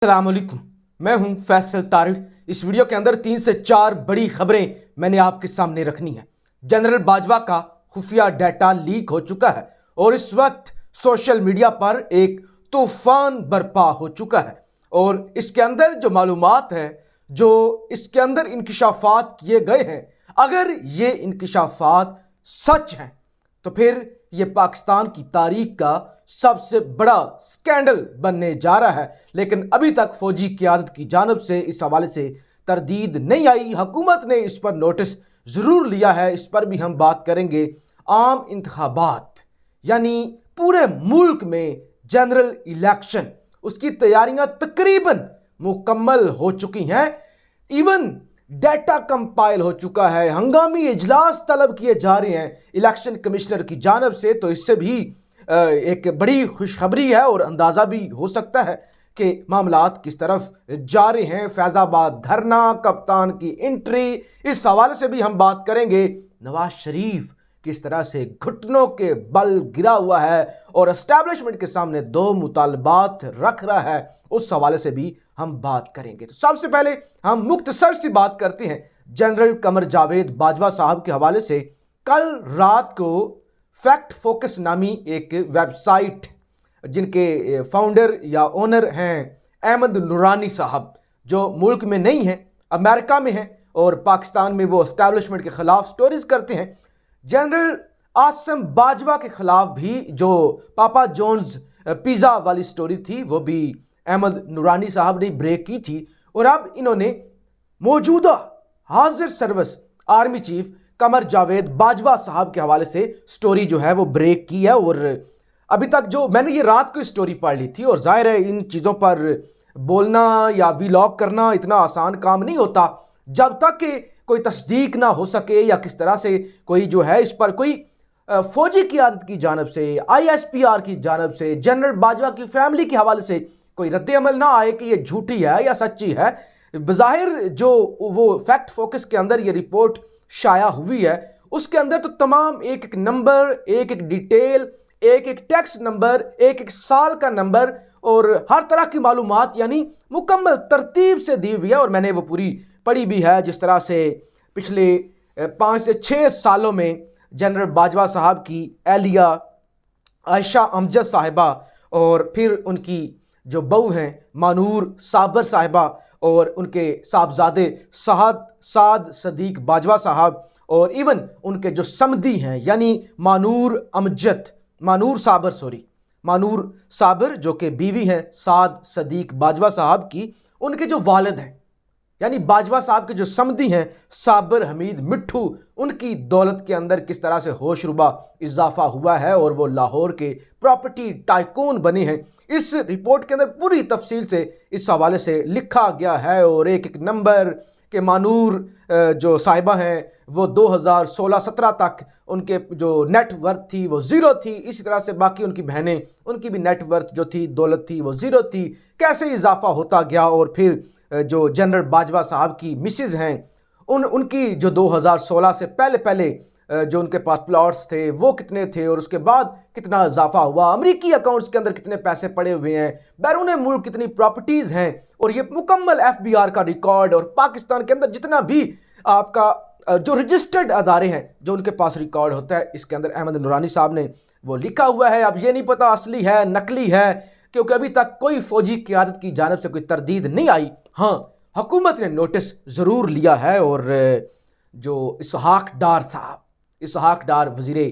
अस्सलामुअलैकुम। मैं हूं फैसल तारिड़। इस वीडियो के अंदर 3 से 4 बड़ी खबरें मैंने आपके सामने रखनी है। जनरल बाजवा का खुफिया डाटा लीक हो चुका है और इस वक्त सोशल मीडिया पर एक तूफान बर्पा हो चुका है और इसके अंदर जो मालूमात है, जो इसके अंदर इंकिशाफात किए गए हैं, अगर ये इंकिशाफात सच हैं तो फिर ये पाकिस्तान की तारीख का सबसे बड़ा स्कैंडल बनने जा रहा है। लेकिन अभी तक फौजी क़यादत की जानिब से इस हवाले से तरदीद नहीं आई। हुकूमत ने इस पर नोटिस ज़रूर लिया है, इस पर भी हम बात करेंगे। आम इंतखाबात यानी पूरे मुल्क में जनरल इलेक्शन, उसकी तैयारियां तकरीबन मुकम्मल हो चुकी हैं। इवन डाटा कंपाइल हो चुका है, हंगामी इजलास तलब किए जा रहे हैं इलेक्शन कमिश्नर की जानिब से। तो इससे भी एक बड़ी खुशखबरी है और अंदाज़ा भी हो सकता है कि मामलात किस तरफ जा रहे हैं। फैज़ाबाद धरना, कप्तान की एंट्री, इस हवाले से भी हम बात करेंगे। नवाज शरीफ किस तरह से घुटनों के बल गिरा हुआ है और एस्टैब्लिशमेंट के सामने 2 मुतालबात रख रहा है, उस हवाले से भी हम बात करेंगे। तो सबसे पहले हम मुख्तसर सी बात करते हैं जनरल कमर जावेद बाजवा साहब के हवाले से। कल रात को फैक्ट फोकस नामी एक वेबसाइट, जिनके फाउंडर या ओनर हैं अहमद नूरानी साहब, जो मुल्क में नहीं हैं, अमेरिका में हैं और पाकिस्तान में वो एस्टैब्लिशमेंट के खिलाफ स्टोरीज करते हैं। जनरल आसिम बाजवा के खिलाफ भी जो पापा जॉन्स पिज़्ज़ा वाली स्टोरी थी, वो भी अहमद नूरानी साहब ने ब्रेक की थी। और अब इन्होंने मौजूदा हाजिर service army chief Qamar Javed Bajwa साहब के हवाले से स्टोरी जो है वो ब्रेक की है। और अभी तक जो मैंने ये रात को स्टोरी पढ़ ली थी, और जाहिर है इन चीज़ों पर बोलना या व्लॉग करना इतना आसान काम नहीं होता जब तक कि कोई तस्दीक ना हो सके या किस तरह से कोई जो है इस पर कोई फौजी क़यादत की जानिब से, ISPR की जानिब से, जनरल बाजवा की फैमिली के हवाले से कोई रद्द अमल ना आए कि ये झूठी है या सच्ची है। बज़ाहिर जो वो फैक्ट फोकस के अंदर ये रिपोर्ट शाया हुई है, उसके अंदर तो तमाम एक एक नंबर, एक एक डिटेल, एक एक टैक्स नंबर, एक एक साल का नंबर और हर तरह की मालूमात यानी मुकम्मल तरतीब से दी हुई है। और मैंने वो पूरी पढ़ी भी है, जिस तरह से पिछले 5 से 6 सालों में जनरल बाजवा साहब की एहलिया आयशा अमजद साहिबा और फिर उनकी जो बहू हैं मानूर साबर साहिबा और उनके साहबजादे साद सदीक बाजवा साहब और इवन उनके जो समधी हैं यानी मानूर साबर जो कि बीवी हैं साद सदीक बाजवा साहब की, उनके जो वालिद हैं यानी बाजवा साहब के जो समधी हैं साबर हमीद मिट्ठू, उनकी दौलत के अंदर किस तरह से होशरुबा इजाफा हुआ है और वो लाहौर के प्रॉपर्टी टाइकून बने हैं। इस रिपोर्ट के अंदर पूरी तफसील से इस हवाले से लिखा गया है और एक एक नंबर के मानूर जो साहिबा हैं वो 2016-17 तक उनके जो नेटवर्थ थी वो ज़ीरो थी। इसी तरह से बाकी उनकी बहनें, उनकी भी नेटवर्थ जो थी, दौलत थी, वो ज़ीरो थी। कैसे इजाफा होता गया और फिर जो जनरल बाजवा साहब की मिसेज हैं उनकी जो 2016 से पहले जो उनके पास प्लॉट्स थे वो कितने थे और उसके बाद कितना इजाफा हुआ, अमरीकी अकाउंट्स के अंदर कितने पैसे पड़े हुए हैं, बैरून मुल्क कितनी प्रॉपर्टीज़ हैं, और ये मुकम्मल FBR का रिकॉर्ड और पाकिस्तान के अंदर जितना भी आपका जो रजिस्टर्ड अदारे हैं जो उनके पास रिकॉर्ड होता है, इसके अंदर अहमद नूरानी साहब ने वो लिखा हुआ है। अब ये नहीं पता असली है नकली है, क्योंकि अभी तक कोई फौजी क़यादत की जानिब से कोई तरदीद नहीं आई। हाँ, हुकूमत ने नोटिस ज़रूर लिया है और जो इसहाक डार वज़ीरे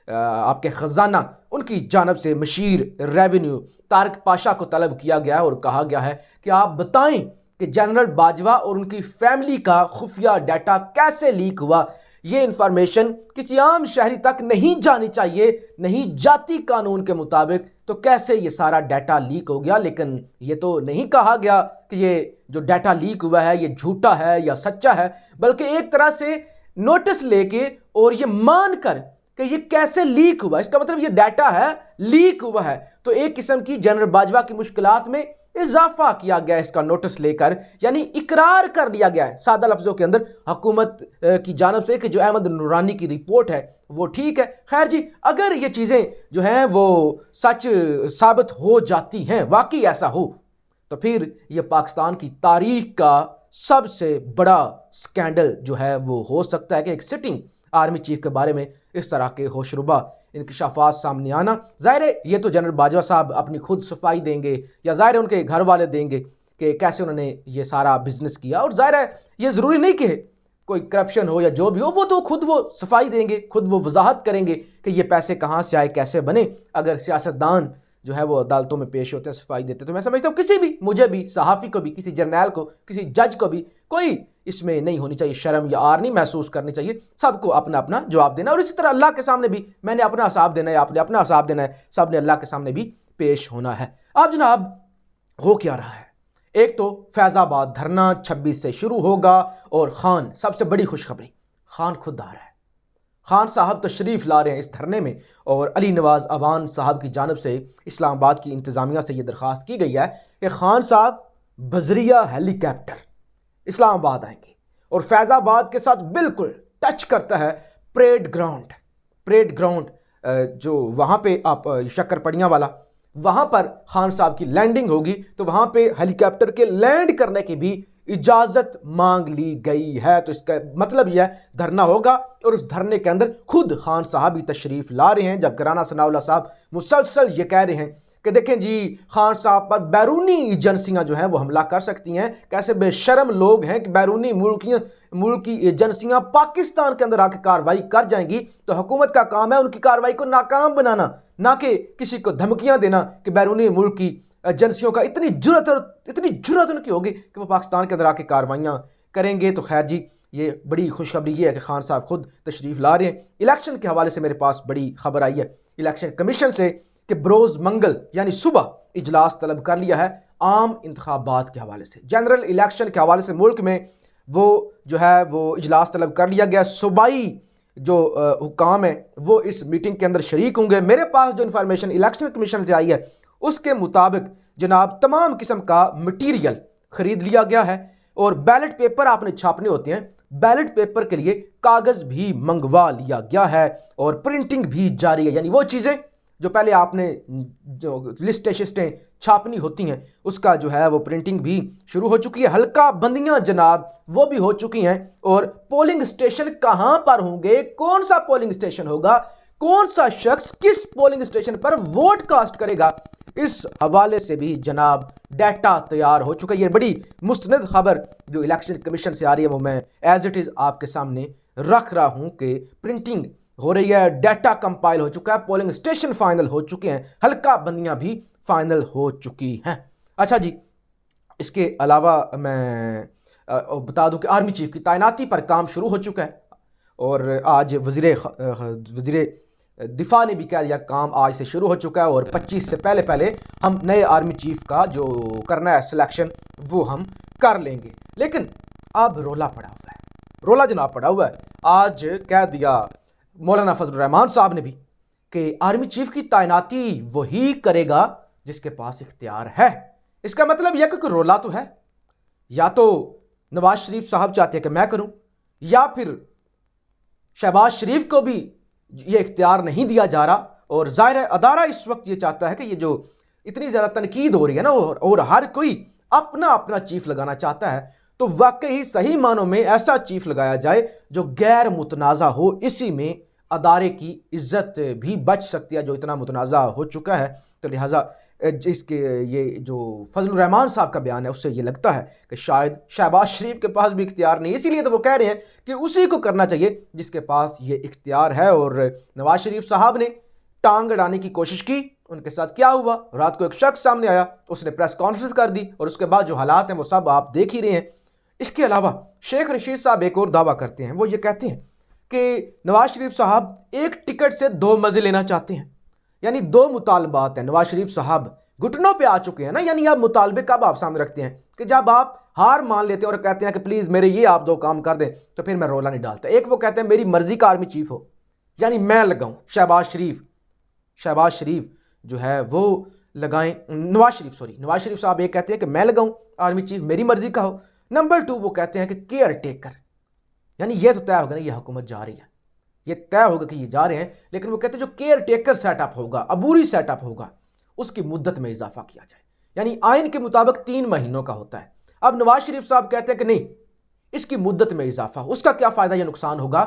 आपके ख़जाना, उनकी जानिब से मशीर रेवेन्यू तारिक पाशा को तलब किया गया है और कहा गया है कि आप बताएं कि जनरल बाजवा और उनकी फैमिली का खुफिया डाटा कैसे लीक हुआ। ये इंफॉर्मेशन किसी आम शहरी तक नहीं जानी चाहिए, नहीं जाती कानून के मुताबिक, तो कैसे ये सारा डाटा लीक हो गया। लेकिन ये तो नहीं कहा गया कि ये जो डाटा लीक हुआ है ये झूठा है या सच्चा है, बल्कि एक तरह से नोटिस लेके और ये मानकर कि ये कैसे लीक हुआ, इसका मतलब ये डाटा है लीक हुआ है, तो एक किस्म की जनरल बाजवा की मुश्किलात में इजाफा किया गया है इसका नोटिस लेकर, यानी इकरार कर लिया गया है सादा लफ्जों के अंदर हुकूमत की जानिब से कि जो अहमद नूरानी की रिपोर्ट है वो ठीक है। खैर जी, अगर ये चीज़ें जो हैं वो सच साबित हो जाती हैं, वाकई ऐसा हो, तो फिर ये पाकिस्तान की तारीख का सबसे बड़ा स्कैंडल जो है वो हो सकता है कि एक सिटिंग आर्मी चीफ के बारे में इस तरह के होशरुबा इंकशाफात सामने आना। ज़ाहिर है ये तो जनरल बाजवा साहब अपनी खुद सफाई देंगे या ज़ाहिर है उनके घर वाले देंगे कि कैसे उन्होंने ये सारा बिजनेस किया, और ज़ाहिर है ये ज़रूरी नहीं कि कोई करप्शन हो या जो भी हो, वो तो खुद वो सफाई देंगे, खुद वो वजाहत करेंगे कि ये पैसे कहाँ से आए, कैसे बने। अगर सियासतदान जो है वो अदालतों में पेश होते हैं, सफाई देते हैं, तो मैं समझता हूँ किसी भी, मुझे भी, सहाफ़ी को भी, किसी जर्नैल को, किसी जज को भी कोई इसमें नहीं होनी चाहिए शर्म या आर नहीं महसूस करनी चाहिए। सबको अपना अपना जवाब देना, और इसी तरह अल्लाह के सामने भी मैंने अपना हिसाब देना है, आपने अपना हिसाब देना है, सब ने अल्लाह के सामने भी पेश होना है। अब जनाब हो क्या रहा है, एक तो फैज़ाबाद धरना 26 से शुरू होगा, और खान, सबसे बड़ी खुशखबरी, खान खुद आ रहा है। खान साहब तशरीफ़ ला रहे हैं इस धरने में, और अली नवाज़ अवान साहब की जानब से इस्लामाबाद की इंतज़ामिया से ये दरख्वास्त की गई है कि खान साहब बजरिया हेलीकॉप्टर इस्लामाबाद आएंगे, और फैज़ाबाद के साथ बिल्कुल टच करता है परेड ग्राउंड जो वहाँ पे आप शक्करपड़ियाँ वाला, वहाँ पर खान साहब की लैंडिंग होगी, तो वहाँ पे हेलीकॉप्टर के लैंड करने की भी इजाज़त मांग ली गई है। तो इसका मतलब यह है धरना होगा, और उस धरने के अंदर खुद खान साहब ही तशरीफ़ ला रहे हैं, जबकि राना सनाउल्लाह साहब मुसलसल ये कह रहे हैं कि देखें जी, खान साहब पर बैरूनी एजेंसियां जो हैं वो हमला कर सकती हैं। कैसे बेशरम लोग हैं कि बैरूनी मुल्क की एजेंसियां पाकिस्तान के अंदर आकर कार्रवाई कर जाएंगी, तो हुकूमत का काम है उनकी कार्रवाई को नाकाम बनाना, ना कि किसी को धमकियां देना कि बैरूनी मुल्क की एजेंसियों का इतनी जुर्रत उनकी होगी कि वो पाकिस्तान के अंदर आके कार्रवाइयाँ करेंगे। तो खैर जी, ये बड़ी खुशखबरी ये है कि खान साहब खुद तशरीफ़ ला रहे हैं। इलेक्शन के हवाले से मेरे पास बड़ी खबर आई है इलेक्शन कमीशन से कि बरोज़ मंगल यानी सुबह इजलास तलब कर लिया है आम इंतखाबात के हवाले से, जनरल इलेक्शन के हवाले से मुल्क में वो जो है वो इजलास तलब कर लिया गया। सूबाई जो हुकाम है वो इस मीटिंग के अंदर शरीक होंगे। मेरे पास जो इन्फॉर्मेशन इलेक्शन कमीशन से आई है उसके मुताबिक जनाब तमाम किस्म का मटीरियल खरीद लिया गया है, और बैलेट पेपर आपने छापने होते हैं, बैलेट पेपर के लिए कागज़ भी मंगवा लिया गया है, और प्रिंटिंग भी जारी है। यानी वो चीज़ें जो पहले आपने जो लिस्टें शिस्टें छापनी होती हैं उसका जो है वो प्रिंटिंग भी शुरू हो चुकी है। हल्का बंदियां जनाब वो भी हो चुकी हैं, और पोलिंग स्टेशन कहां पर होंगे, कौन सा पोलिंग स्टेशन होगा, कौन सा शख्स किस पोलिंग स्टेशन पर वोट कास्ट करेगा, इस हवाले से भी जनाब डाटा तैयार हो चुका है। ये बड़ी मुस्तनद खबर जो इलेक्शन कमीशन से आ रही है वो मैं एज इट इज़ आपके सामने रख रहा हूं कि प्रिंटिंग हो रही है, डाटा कंपाइल हो चुका है, पोलिंग स्टेशन फाइनल हो चुके हैं, हल्का बंदियां भी फाइनल हो चुकी हैं। अच्छा जी, इसके अलावा मैं बता दूं कि आर्मी चीफ की तैनाती पर काम शुरू हो चुका है, और आज वज़ीर दिफा ने भी कह दिया काम आज से शुरू हो चुका है, और 25 से पहले पहले हम नए आर्मी चीफ का जो करना है सिलेक्शन वो हम कर लेंगे। लेकिन अब रोला पड़ा हुआ है, रोला जनाब पड़ा हुआ है। आज कह दिया मौलाना फजल रहमान साहब ने भी कि आर्मी चीफ की तैनाती वही करेगा जिसके पास इख्तियार है। इसका मतलब यह कि रोला तो है, या तो नवाज शरीफ साहब चाहते हैं कि मैं करूं, या फिर शहबाज शरीफ को भी ये इख्तियार नहीं दिया जा रहा, और ज़ाहिर है अदारा इस वक्त ये चाहता है कि ये जो इतनी ज़्यादा तनकीद हो रही है ना, और हर कोई अपना अपना चीफ लगाना चाहता है, तो वाकई सही मानों में ऐसा चीफ लगाया जाए जो गैर मुतनाज़ा हो। इसी में अदारे की इज्जत भी बच सकती है जो इतना मुतनाज़ा हो चुका है। तो लिहाजा इसके ये जो फजल रहमान साहब का बयान है उससे ये लगता है कि शायद शहबाज शरीफ के पास भी इख्तियार नहीं, इसीलिए तो वो कह रहे हैं कि उसी को करना चाहिए जिसके पास ये इख्तियार है। और नवाज शरीफ साहब ने टांग अड़ाने की कोशिश की, उनके साथ क्या हुआ, रात को एक शख्स सामने आया, उसने प्रेस कॉन्फ्रेंस कर दी, और उसके बाद जो हालात हैं वो सब आप देख ही रहे हैं। इसके अलावा शेख रशीद साहब एक और दावा करते हैं, वो ये कहते हैं कि नवाज शरीफ साहब एक टिकट से 2 मज़े लेना चाहते हैं। यानी 2 मुतालबात हैं, नवाज शरीफ साहब घुटनों पे आ चुके हैं ना, यानी आप मुतालबे कब आप सामने रखते हैं कि जब आप हार मान लेते हैं और कहते हैं कि प्लीज़ मेरे ये आप 2 काम कर दें, तो फिर मैं रोला नहीं डालता। एक वो कहते हैं मेरी मर्जी का आर्मी चीफ हो, यानी मैं लगाऊं, शहबाज शरीफ जो है वो लगाएं, नवाज शरीफ साहब ये कहते हैं कि मैं लगाऊं आर्मी चीफ, मेरी मर्जी का हो। नंबर 2 वो कहते हैं कि केयर टेकर, यानी ये तो तय होगा ना ये हुकूमत जा रही है, ये तय होगा कि ये जा रहे हैं, लेकिन वो कहते हैं जो केयर टेकर सेटअप होगा, अबूरी सेटअप होगा, उसकी मुद्दत में इजाफा किया जाए। यानी आइन के मुताबिक 3 महीनों का होता है। अब नवाज शरीफ साहब कहते हैं कि नहीं, इसकी मुद्दत में इजाफा। उसका क्या फायदा या नुकसान होगा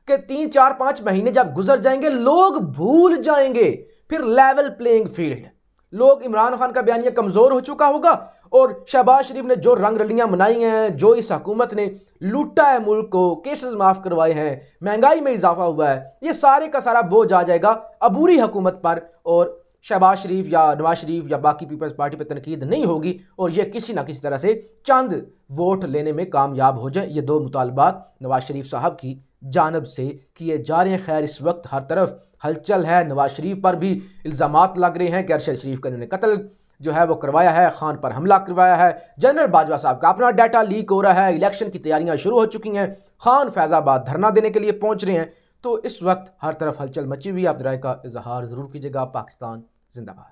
कि 3, 4, 5 महीने जब गुजर जाएंगे लोग भूल जाएंगे, फिर लेवल प्लेइंग फील्ड। लोग इमरान खान का बयानिया कमजोर हो चुका होगा और शहबाज शरीफ ने जो रंग रलियां मनाई हैं, जो इस हुकूमत ने लूटा है मुल्क को, केसेस माफ करवाए हैं, महंगाई में इजाफा हुआ है, ये सारे का सारा बोझ आ जाएगा अबूरी हुकूमत पर और शहबाज शरीफ या नवाज शरीफ या बाकी पीपल्स पार्टी पर तनकीद नहीं होगी और ये किसी ना किसी तरह से चंद वोट लेने में कामयाब हो जाए। ये 2 मुतालबात नवाज शरीफ साहब की जानब से किए जा रहे हैं। खैर, इस वक्त हर तरफ हलचल है, नवाज शरीफ पर भी इल्ज़ामात लग रहे हैं कि अरशद शरीफ का इन्होंने कत्ल जो है वो करवाया है, खान पर हमला करवाया है। जनरल बाजवा साहब का अपना डाटा लीक हो रहा है, इलेक्शन की तैयारियां शुरू हो चुकी हैं, खान फैज़ाबाद धरना देने के लिए पहुंच रहे हैं। तो इस वक्त हर तरफ हलचल मची हुई है। आप राय का इजहार ज़रूर कीजिएगा। पाकिस्तान जिंदाबाद।